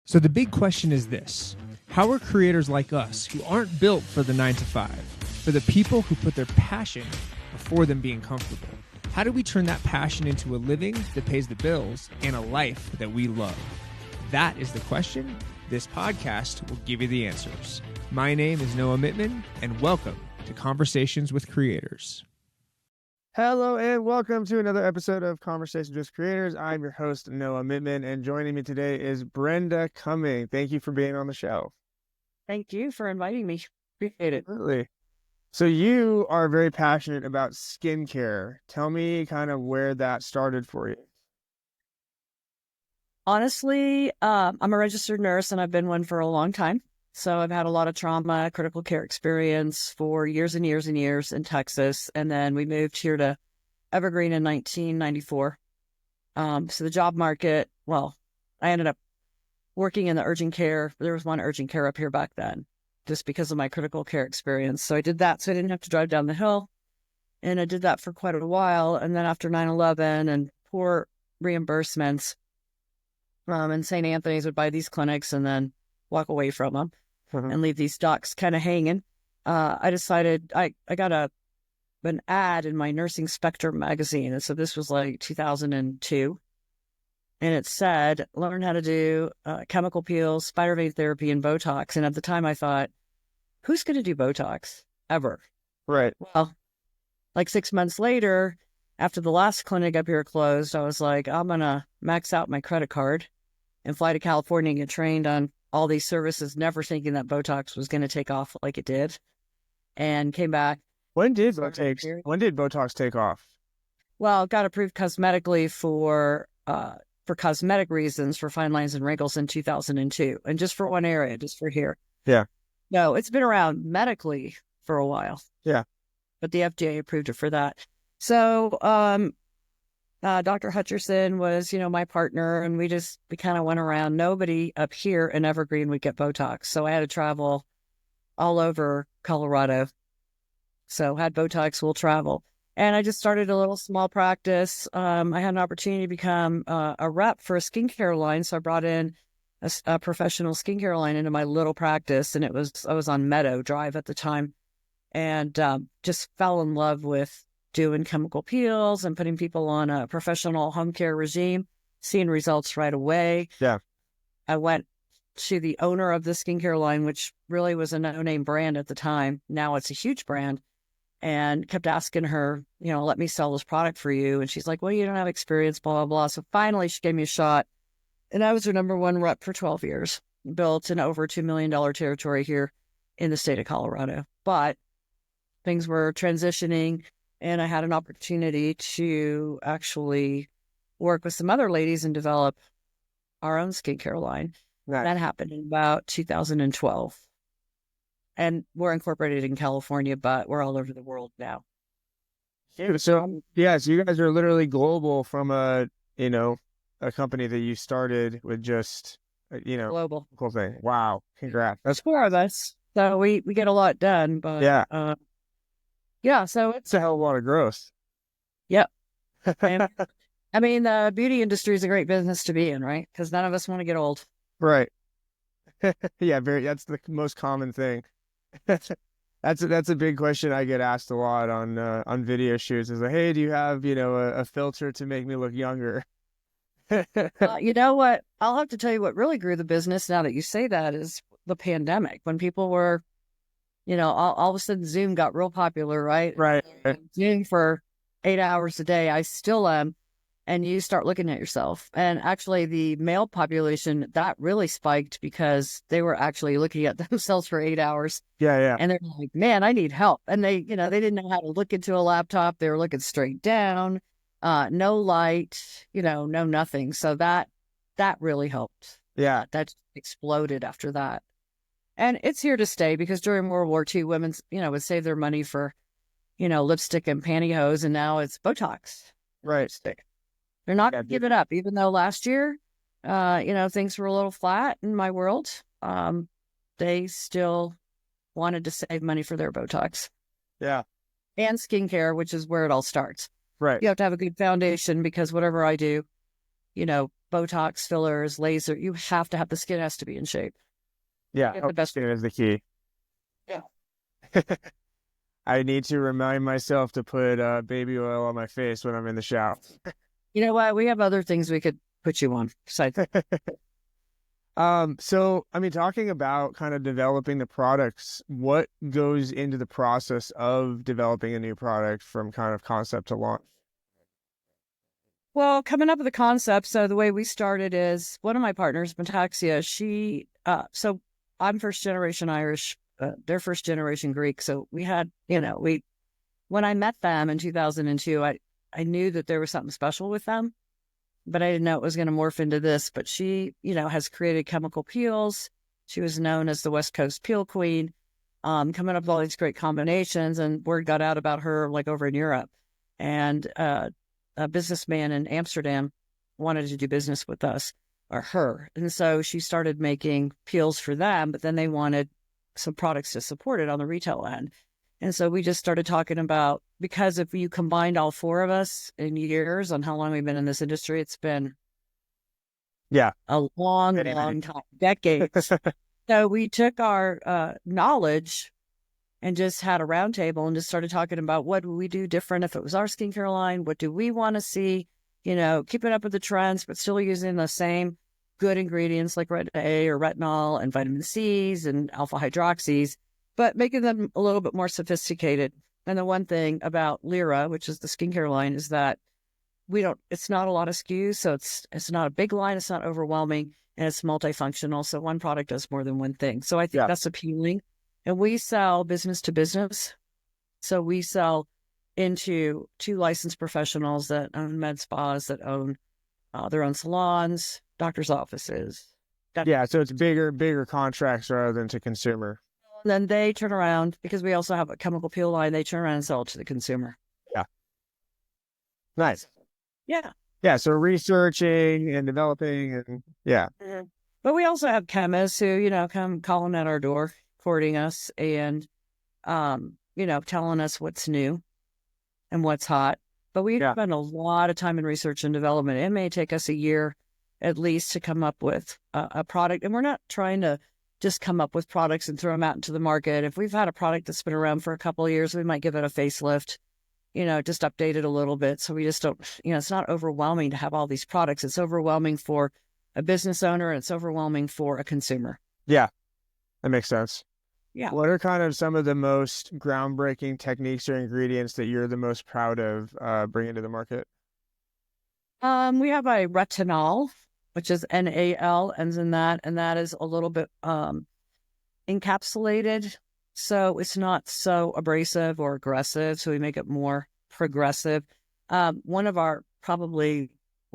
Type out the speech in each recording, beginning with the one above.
So the big question is this: how are creators like us, who aren't built for the 9 to 5, for the people who put their passion before them being comfortable, how do we turn that passion into a living that pays the bills and a life that we love? That is the question. This podcast will give you the answers. My name is Noah Mittman, and welcome to Conversations with Creators. Hello, and welcome to another episode of Conversations with Creators. I'm your host, Noah Mittman, and joining me today is Brenda Cumming. Thank you for being on the show. Thank you for inviting me. Appreciate it. Absolutely. So you are very passionate about skincare. Tell me kind of where that started for you. Honestly, I'm a registered nurse, and I've been one for a long time. So I've had a lot of trauma, critical care experience for years and years and years in Texas. And then we moved here to Evergreen in 1994. So the job market, I ended up working in the urgent care. There was one urgent care up here back then, just because of my critical care experience. So I did that so I didn't have to drive down the hill. And I did that for quite a while. And then after 9/11 and poor reimbursements, and St. Anthony's would buy these clinics and then walk away from them. And leave these docs kind of hanging. I decided I got an ad in my Nursing Spectrum magazine. And so this was like 2002. And it said, learn how to do chemical peels, spider vein therapy, and Botox. And at the time I thought, who's going to do Botox ever? Right. Well, like 6 months later, after the last clinic up here closed, I was like, I'm going to max out my credit card and fly to California and get trained on all these services, never thinking that Botox was going to take off like it did, and came back. When did Botox take off? Well, it got approved cosmetically for cosmetic reasons for fine lines and wrinkles in 2002, and just for one area, just for here. Yeah. No, it's been around medically for a while. Yeah. But the FDA approved it for that. So, Dr. Hutcherson was, my partner, and we kind of went around. Nobody up here in Evergreen would get Botox. So I had to travel all over Colorado. So had Botox, will travel. And I just started a little small practice. I had an opportunity to become a rep for a skincare line. So I brought in a professional skincare line into my little practice. And I was on Meadow Drive at the time, and just fell in love with doing chemical peels and putting people on a professional home care regime, seeing results right away. Yeah. I went to the owner of the skincare line, which really was a no-name brand at the time. Now it's a huge brand, and kept asking her, let me sell this product for you. And she's like, well, you don't have experience, blah, blah, blah. So finally she gave me a shot, and I was her number one rep for 12 years, built an over $2 million territory here in the state of Colorado. But things were transitioning, and I had an opportunity to actually work with some other ladies and develop our own skincare line. Nice. That happened in about 2012. And we're incorporated in California, but we're all over the world now. So you guys are literally global from a company that you started with just, global. Cool thing. Wow. Congrats. That's 4 of us. So we get a lot done, but so it's a hell of a lot of growth. Yep. I mean, the beauty industry is a great business to be in, right? Because none of us want to get old. Right. Yeah, that's the most common thing. That's a big question I get asked a lot on video shoots. Is like, hey, do you have a filter to make me look younger? You know what? I'll have to tell you what really grew the business. Now that you say that, is the pandemic, when people were, all of a sudden Zoom got real popular, right? Right. Zoom for 8 hours a day. I still am. And you start looking at yourself. And actually the male population, that really spiked because they were actually looking at themselves for 8 hours. Yeah. And they're like, man, I need help. And they didn't know how to look into a laptop. They were looking straight down, no light, no nothing. So that really helped. Yeah. That exploded after that. And it's here to stay, because during World War II, women, would save their money for, lipstick and pantyhose. And now it's Botox. Right. Lipstick. They're not going to give it up, even though last year, things were a little flat in my world. They still wanted to save money for their Botox. Yeah. And skincare, which is where it all starts. Right. You have to have a good foundation, because whatever I do, Botox, fillers, laser. You have to have, the skin has to be in shape. Yeah, The best skin is the key. Yeah. I need to remind myself to put baby oil on my face when I'm in the shower. You know what? We have other things we could put you on besides. So I mean, talking about kind of developing the products, what goes into the process of developing a new product from kind of concept to launch? Well, coming up with the concept. So the way we started is one of my partners, Metaxia, so I'm first generation Irish, they're first generation Greek. So we had, when I met them in 2002, I knew that there was something special with them, but I didn't know it was going to morph into this. But she, has created chemical peels. She was known as the West Coast Peel Queen, coming up with all these great combinations, and word got out about her like over in Europe. And a businessman in Amsterdam wanted to do business with us or her. And so she started making peels for them, but then they wanted some products to support it on the retail end. And so we just started talking about, because if you combined all four of us in years on how long we've been in this industry, it's been a long time, decades. So we took our knowledge and just had a roundtable and just started talking about what would we do different if it was our skincare line? What do we want to see? Keeping up with the trends, but still using the same good ingredients like retin A or retinol and vitamin C's and alpha hydroxys, but making them a little bit more sophisticated. And the one thing about Lyra, which is the skincare line, is that it's not a lot of SKUs. So it's not a big line. It's not overwhelming, and it's multifunctional. So one product does more than one thing. So I think that's appealing. And we sell business to business. So we sell into 2 licensed professionals that own med spas, that own their own salons, doctor's offices. So it's bigger contracts rather than to consumer. And then they turn around, because we also have a chemical peel line, they turn around and sell it to the consumer. Yeah. Nice. Yeah. Yeah. So researching and developing and Mm-hmm. But we also have chemists who, come calling at our door, courting us and, telling us what's new and what's hot. But we spend a lot of time in research and development. It may take us a year at least to come up with a product. And we're not trying to just come up with products and throw them out into the market. If we've had a product that's been around for a couple of years, we might give it a facelift, just update it a little bit. So we just don't, it's not overwhelming to have all these products. It's overwhelming for a business owner, and it's overwhelming for a consumer. Yeah, that makes sense. Yeah. What are kind of some of the most groundbreaking techniques or ingredients that you're the most proud of bringing to the market? We have a retinol, which is NAL, ends in that, and that is a little bit encapsulated, so it's not so abrasive or aggressive. So we make it more progressive. One of our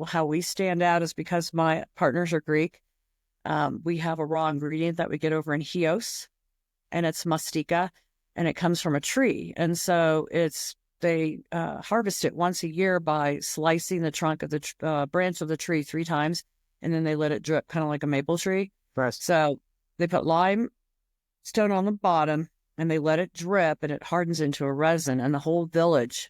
how we stand out is because my partners are Greek. We have a raw ingredient that we get over in Chios, and it's mastika, and it comes from a tree. And so they harvest it once a year by slicing the trunk of the branch of the tree 3 times, and then they let it drip, kind of like a maple tree. Right. So they put limestone on the bottom, and they let it drip, and it hardens into a resin, and the whole village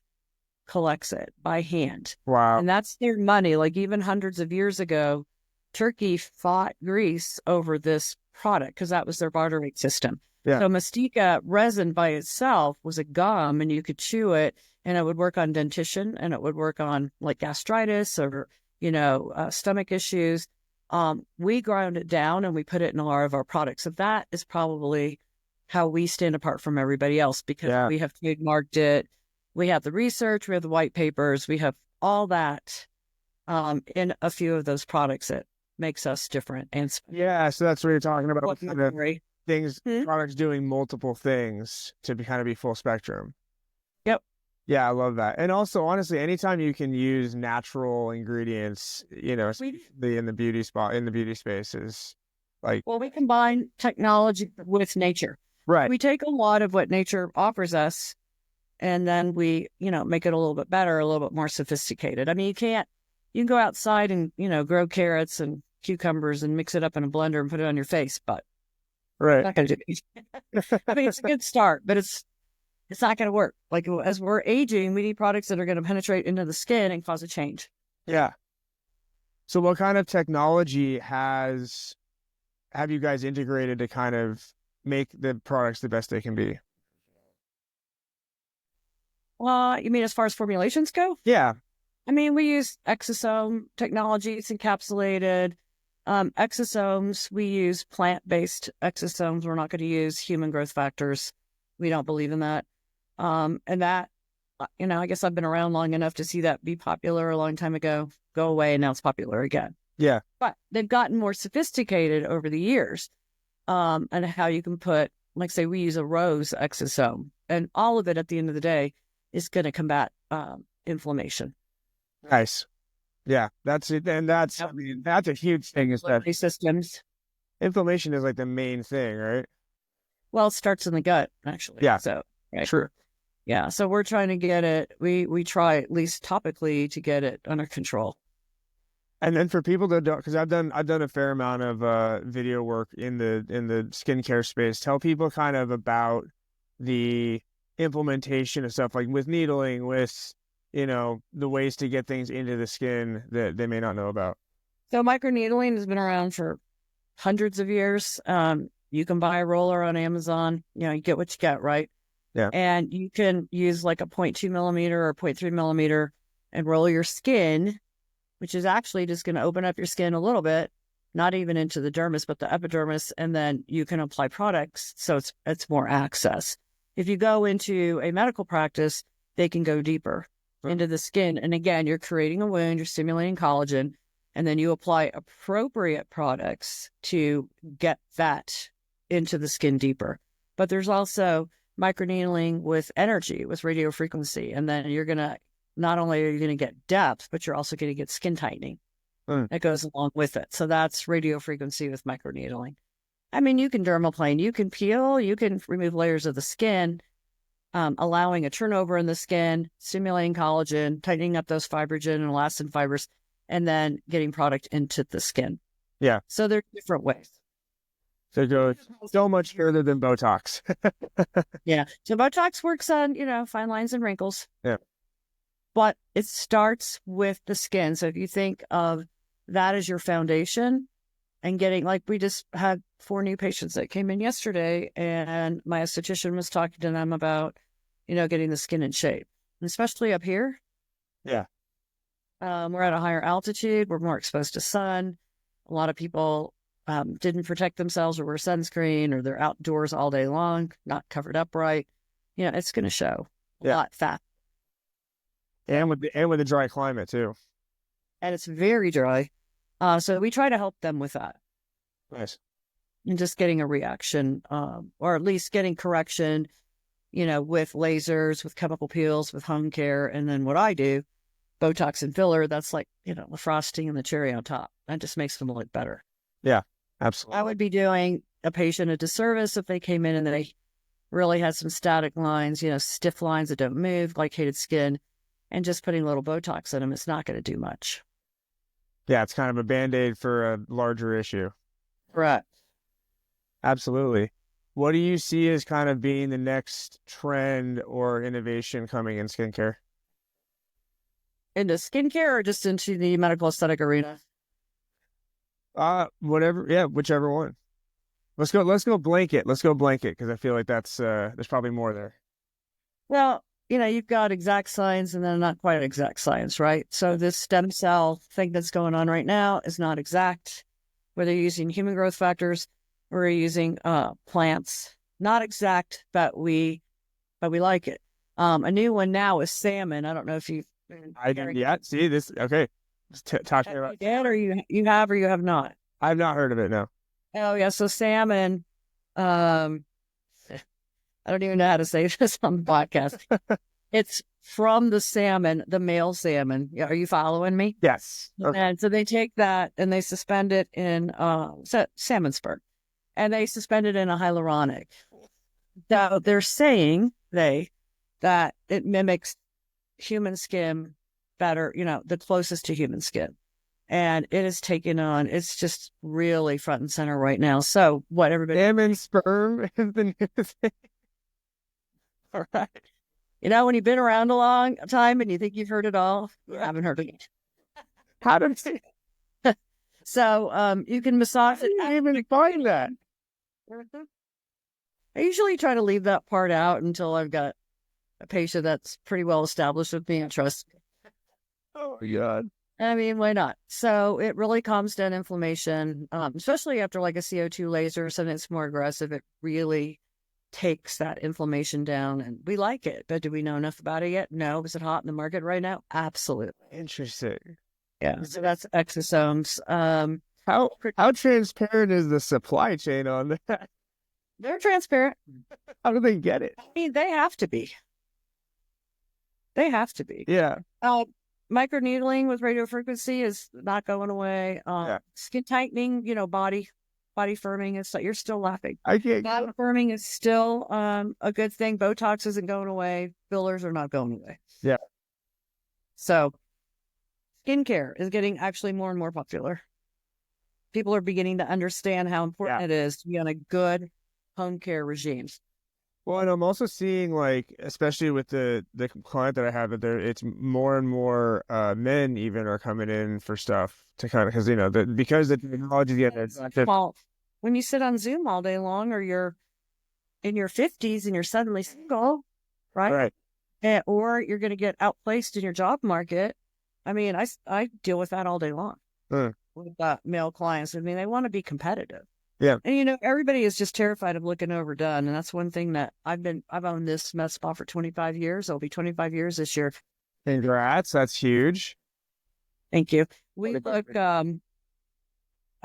collects it by hand. Wow. And that's their money. Like, even hundreds of years ago, Turkey fought Greece over this product because that was their bartering system. Yeah. So mastica resin by itself was a gum, and you could chew it, and it would work on dentition, and it would work on like gastritis or, stomach issues. We ground it down and we put it in a lot of our products. So that is probably how we stand apart from everybody else, because we have trademarked it. We have the research, we have the white papers, we have all that in a few of those products that makes us different. And so that's what you're talking about. Things, products doing multiple things to be full spectrum. Yep. Yeah, I love that. And also, honestly, anytime you can use natural ingredients, especially in the beauty space is like. Well, we combine technology with nature. Right. We take a lot of what nature offers us, and then we, make it a little bit better, a little bit more sophisticated. I mean, you can go outside and, grow carrots and cucumbers and mix it up in a blender and put it on your face, but right. Not going to do it. I mean, it's a good start, but it's not going to work. Like, as we're aging, we need products that are going to penetrate into the skin and cause a change. Yeah. So what kind of technology have you guys integrated to kind of make the products the best they can be? You mean as far as formulations go? Yeah. I mean, we use exosome technology. It's encapsulated. Exosomes, we use plant-based exosomes. We're not going to use human growth factors. We don't believe in that. And that, I guess I've been around long enough to see that be popular a long time ago, go away, and now it's popular again. Yeah. But they've gotten more sophisticated over the years, and how you can put, like, say, we use a rose exosome, and all of it at the end of the day is going to combat inflammation. Nice. Yeah, that's it. And that's, I mean, that's a huge thing, is that Systems. inflammation is like the main thing, right? Well, it starts in the gut, actually. Yeah. So, right. True. Yeah. So we're trying to get it, we try at least topically to get it under control. And then for people that don't, because I've done a fair amount of video work in the skincare space, tell people kind of about the implementation of stuff like with needling, with, the ways to get things into the skin that they may not know about. So microneedling has been around for hundreds of years. You can buy a roller on Amazon. You get what you get, right? Yeah. And you can use like a 0.2 millimeter or 0.3 millimeter and roll your skin, which is actually just going to open up your skin a little bit, not even into the dermis, but the epidermis, and then you can apply products. So it's more access. If you go into a medical practice, they can go deeper into the skin. And again, you're creating a wound, you're stimulating collagen, and then you apply appropriate products to get that into the skin deeper. But there's also microneedling with energy, with radio frequency. And then not only are you going to get depth, but you're also going to get skin tightening that goes along with it. So that's radio frequency with microneedling. I mean, you can dermaplane, you can peel, you can remove layers of the skin, allowing a turnover in the skin, stimulating collagen, tightening up those fibrogen and elastin fibers, and then getting product into the skin. Yeah. So there are different ways. So it goes so much further than Botox. Yeah. So Botox works on, fine lines and wrinkles. Yeah. But it starts with the skin. So if you think of that as your foundation, and getting, like, we just had 4 new patients that came in yesterday, and my esthetician was talking to them about, getting the skin in shape, and especially up here. Yeah. We're at a higher altitude. We're more exposed to sun. A lot of people didn't protect themselves or wear sunscreen, or they're outdoors all day long, not covered up right. It's going to show a lot fat. And with the dry climate too. And it's very dry. So we try to help them with that. Nice. And just getting a reaction, or at least getting correction, with lasers, with chemical peels, with home care. And then what I do, Botox and filler, that's like, the frosting and the cherry on top. That just makes them look better. Yeah, absolutely. I would be doing a patient a disservice if they came in and they really had some static lines, stiff lines that don't move, glycated skin, and just putting a little Botox in them. It's not going to do much. Yeah, it's kind of a Band-Aid for a larger issue. Right. Absolutely. What do you see as kind of being the next trend or innovation coming in skincare? Into skincare or just into the medical aesthetic arena? Whatever. Yeah, whichever one. Let's go blanket. Let's go blanket, because I feel like that's there's probably more there. Well, you've got exact science and then not quite exact science, right? So this stem cell thing that's going on right now is not exact. Whether you're using human growth factors or you're using plants, not exact, but we like it. A new one now is salmon. I don't know if you've been see this. Okay. Talk to me about it. Or you have or you have not. I've not heard of it, no. Oh yeah, so salmon, I don't even know how to say this on the podcast. It's from the salmon, the male salmon. Are you following me? Yes. Okay. And so they take that and they suspend it in salmon sperm, and they suspend it in a hyaluronic. So they're saying that it mimics human skin better, the closest to human skin. And it is taken on, it's just really front and center right now. So what everybody... Salmon sperm is the new thing. All right. When you've been around a long time and you think you've heard it all, you haven't heard it. How do they... So you can massage it. I didn't even find that. I usually try to leave that part out until I've got a patient that's pretty well established with me and trust me. Oh my God. I mean, why not? So it really calms down inflammation, especially after like a CO2 laser or something that's more aggressive. It really takes that inflammation down, and we like it. But do we know enough about it yet? No. Is it hot in the market right now? Absolutely. Interesting. Yeah. So that's exosomes. How transparent is the supply chain on that? They're transparent. How do they get it? I mean, they have to be. They have to be. Yeah. Microneedling with radiofrequency is not going away. Skin tightening, body firming is you're still laughing. I can't. Body firming is still a good thing. Botox isn't going away. Fillers are not going away. Yeah. So skincare is getting actually more and more popular. People are beginning to understand how important it is to be on a good home care regime. Well, and I'm also seeing, like, especially with the client that I have, that it's more and more men even are coming in for stuff to kind of, because because the technology when you sit on Zoom all day long, or you're in your 50s and you're suddenly single, right? Or you're going to get outplaced in your job market. I mean, I deal with that all day long with male clients. I mean, they want to be competitive. Yeah. And, everybody is just terrified of looking overdone. And that's one thing that I've owned this med spa for 25 years. It'll be 25 years this year. Congrats. That's huge. Thank you. We look, I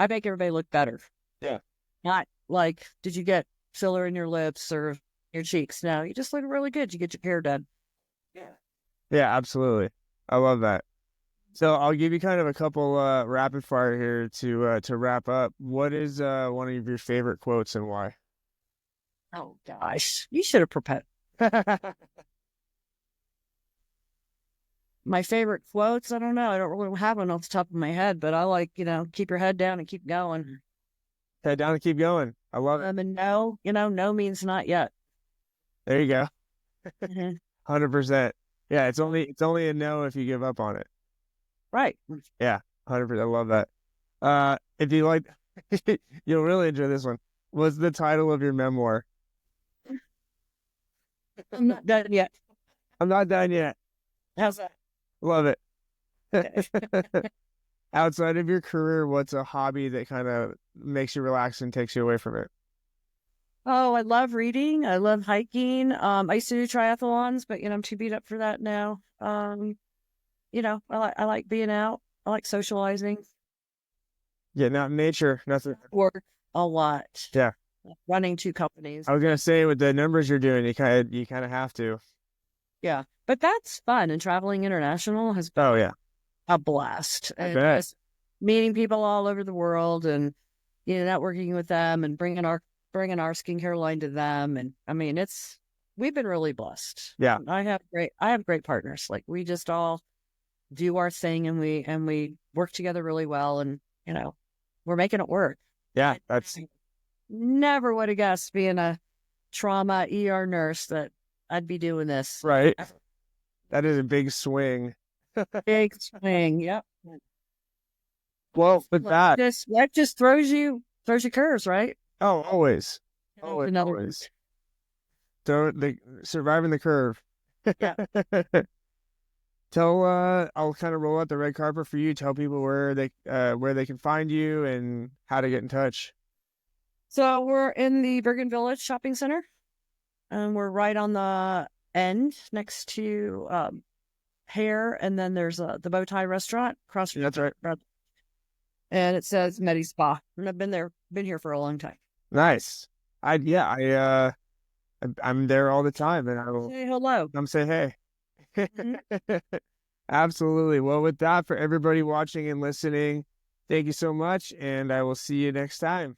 make everybody look better. Yeah. Not like, did you get filler in your lips or your cheeks? No, you just look really good. You get your hair done. Yeah. Yeah, absolutely. I love that. So I'll give you kind of a couple rapid fire here to wrap up. What is one of your favorite quotes and why? Oh gosh, you should have prepared. My favorite quotes, I don't know. I don't really have one off the top of my head, but I like, keep your head down and keep going. Head down and keep going. I love it. And no, no means not yet. There you go. 100%. Yeah, it's only a no if you give up on it. Right. Yeah, 100%. I love that. If you like, you'll really enjoy this one. What's the title of your memoir? I'm not done yet. I'm not done yet. How's that? Love it. Outside of your career, what's a hobby that kind of makes you relax and takes you away from it? Oh, I love reading. I love hiking. I used to do triathlons, but I'm too beat up for that now. I like being out. I like socializing. Getting out in nature, nothing. Work a lot. Yeah. Running 2 companies. I was gonna say, with the numbers you're doing, you kind of have to. Yeah, but that's fun. And traveling international has been a blast. I and bet. just meeting people all over the world, and networking with them, and bringing our skincare line to them. And I mean, we've been really blessed. Yeah. I have great partners. Like, we just all do our thing, and we work together really well, and we're making it work. Yeah, I never would have guessed, being a trauma ER nurse, that I'd be doing this. Right. That is a big swing. Big swing. Yep. Well, with that just throws you curves, right? Oh, always. Always. Surviving the curve. Yeah. I'll kind of roll out the red carpet for you. Tell people where they can find you and how to get in touch. So we're in the Bergen Village Shopping Center, and we're right on the end next to Hair, and then there's the Bow Tie Restaurant across from. That's right. And it says Medi Spa, and I've been here for a long time. Nice. I'm there all the time, and I will say hello. Come say hey. Mm-hmm. Absolutely. Well, with that, for everybody watching and listening, thank you so much, and I will see you next time.